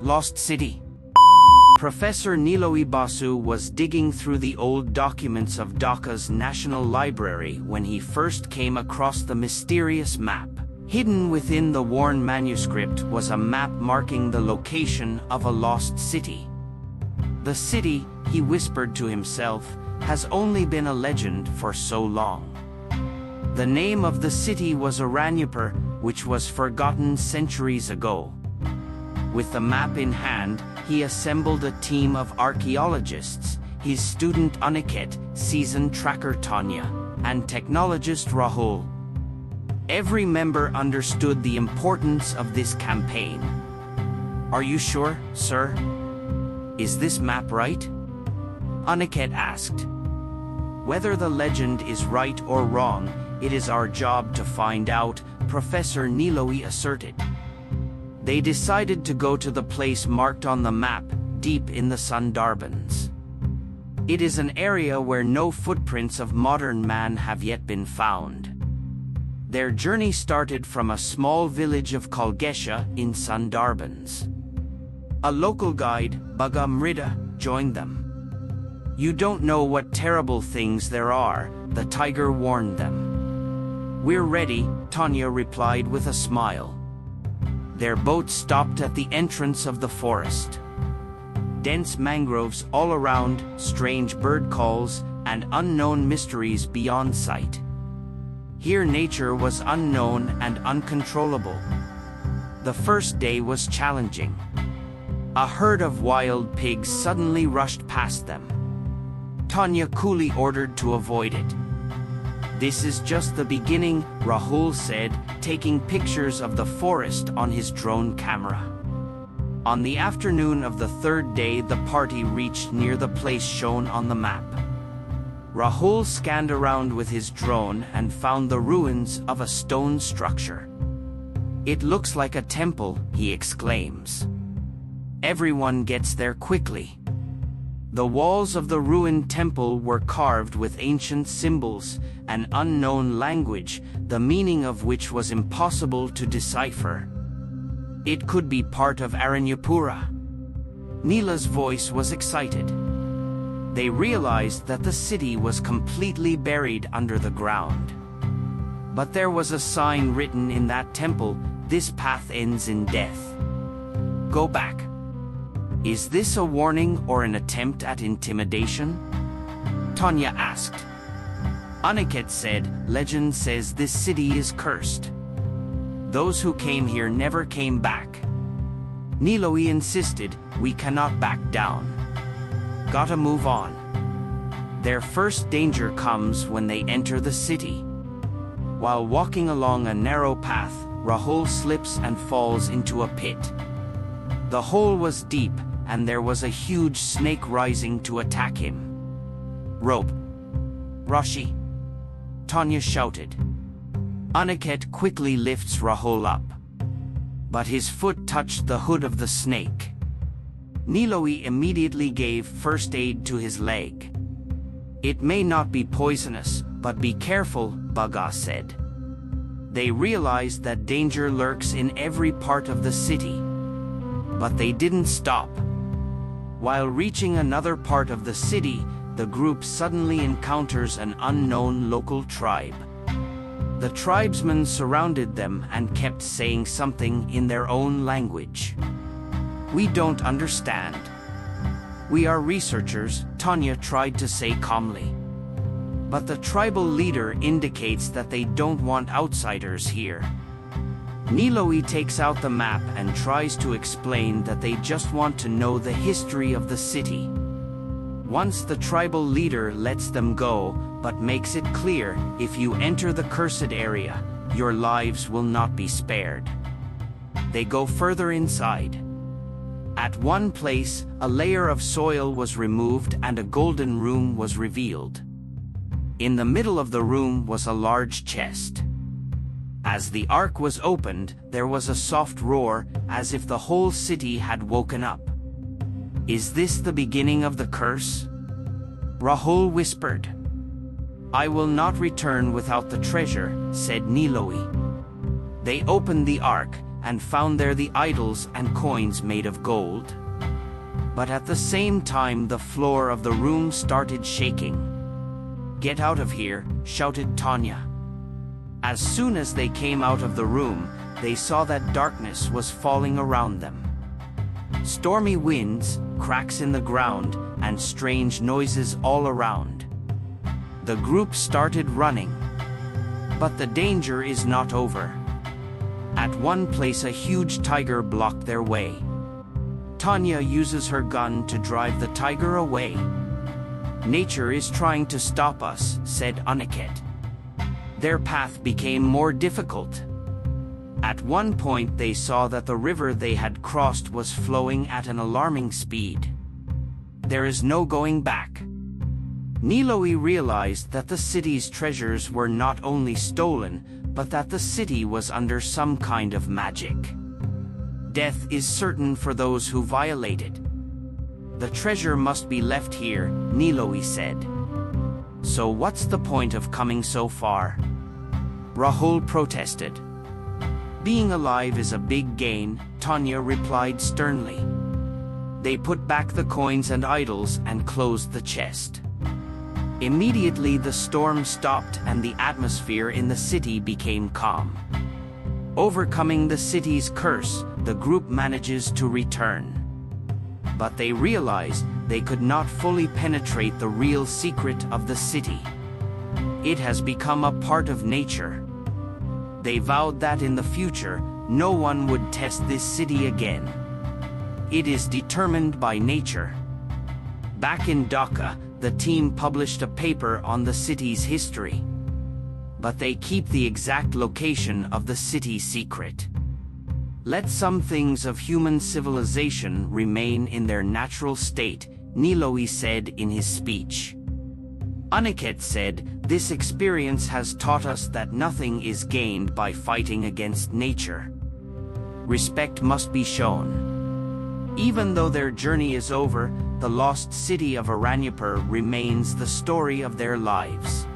Lost City. Professor Niloy Basu was digging through the old documents of Dhaka's National Library when he first came across the mysterious map. Hidden within the worn manuscript was a map marking the location of a lost city. The city, he whispered to himself, has only been a legend for so long. The name of the city was Aranyapur, which was forgotten centuries ago. With the map in hand, he assembled a team of archaeologists, his student Aniket, seasoned tracker Tanya, and technologist Rahul. Every member understood the importance of this campaign. "Are you sure, sir? Is this map right?" Aniket asked. "Whether the legend is right or wrong, it is our job to find out," Professor Niloy asserted. They decided to go to the place marked on the map, deep in the Sundarbans. It is an area where no footprints of modern man have yet been found. Their journey started from a small village of Kalgesha in Sundarbans. A local guide, Bhaga Mrida, joined them. "You don't know what terrible things there are," the tiger warned them. "We're ready," Tanya replied with a smile. Their boat stopped at the entrance of the forest. Dense mangroves all around, strange bird calls, and unknown mysteries beyond sight. Here nature was unknown and uncontrollable. The first day was challenging. A herd of wild pigs suddenly rushed past them. Tanya coolly ordered to avoid it. "This is just the beginning," Rahul said, taking pictures of the forest on his drone camera. On the afternoon of the third day, the party reached near the place shown on the map. Rahul scanned around with his drone and found the ruins of a stone structure. "It looks like a temple," he exclaims. Everyone gets there quickly. The walls of the ruined temple were carved with ancient symbols, an unknown language, the meaning of which was impossible to decipher. It could be part of Aranyapura. Neela's voice was excited. They realized that the city was completely buried under the ground. But there was a sign written in that temple, "This path ends in death. Go back." "Is this a warning or an attempt at intimidation?" Tanya asked. Aniket said, "Legend says this city is cursed. Those who came here never came back." Niloy insisted, "We cannot back down. Gotta move on." Their first danger comes when they enter the city. While walking along a narrow path, Rahul slips and falls into a pit. The hole was deep, and there was a huge snake rising to attack him. "Rope! Rashi!" Tanya shouted. Aniket quickly lifts Rahul up. But his foot touched the hood of the snake. Niloy immediately gave first aid to his leg. "It may not be poisonous, but be careful," Bhaga said. They realized that danger lurks in every part of the city. But they didn't stop. While reaching another part of the city, the group suddenly encounters an unknown local tribe. The tribesmen surrounded them and kept saying something in their own language. "We don't understand." "We are researchers," Tanya tried to say calmly. But the tribal leader indicates that they don't want outsiders here. Niloy takes out the map and tries to explain that they just want to know the history of the city. Once the tribal leader lets them go, but makes it clear, if you enter the cursed area, your lives will not be spared. They go further inside. At one place, a layer of soil was removed and a golden room was revealed. In the middle of the room was a large chest. As the ark was opened, there was a soft roar, as if the whole city had woken up. "Is this the beginning of the curse?" Rahul whispered. "I will not return without the treasure," said Niloy. They opened the ark and found there the idols and coins made of gold. But at the same time the floor of the room started shaking. "Get out of here," shouted Tanya. As soon as they came out of the room, they saw that darkness was falling around them. Stormy winds, cracks in the ground, and strange noises all around. The group started running. But the danger is not over. At one place a huge tiger blocked their way. Tanya uses her gun to drive the tiger away. "Nature is trying to stop us," said Aniket. Their path became more difficult. At one point they saw that the river they had crossed was flowing at an alarming speed. There is no going back. Niloe realized that the city's treasures were not only stolen, but that the city was under some kind of magic. Death is certain for those who violate it. "The treasure must be left here," Niloe said. "So what's the point of coming so far?" Rahul protested. "Being alive is a big gain," Tanya replied sternly. They put back the coins and idols and closed the chest. Immediately the storm stopped and the atmosphere in the city became calm. Overcoming the city's curse, the group manages to return. But they realized they could not fully penetrate the real secret of the city. It has become a part of nature. They vowed that in the future, no one would test this city again. It is determined by nature. Back in Dhaka, the team published a paper on the city's history. But they keep the exact location of the city secret. "Let some things of human civilization remain in their natural state," Niloe said in his speech. Aniket said, "This experience has taught us that nothing is gained by fighting against nature. Respect must be shown." Even though their journey is over, the lost city of Aranyapur remains the story of their lives.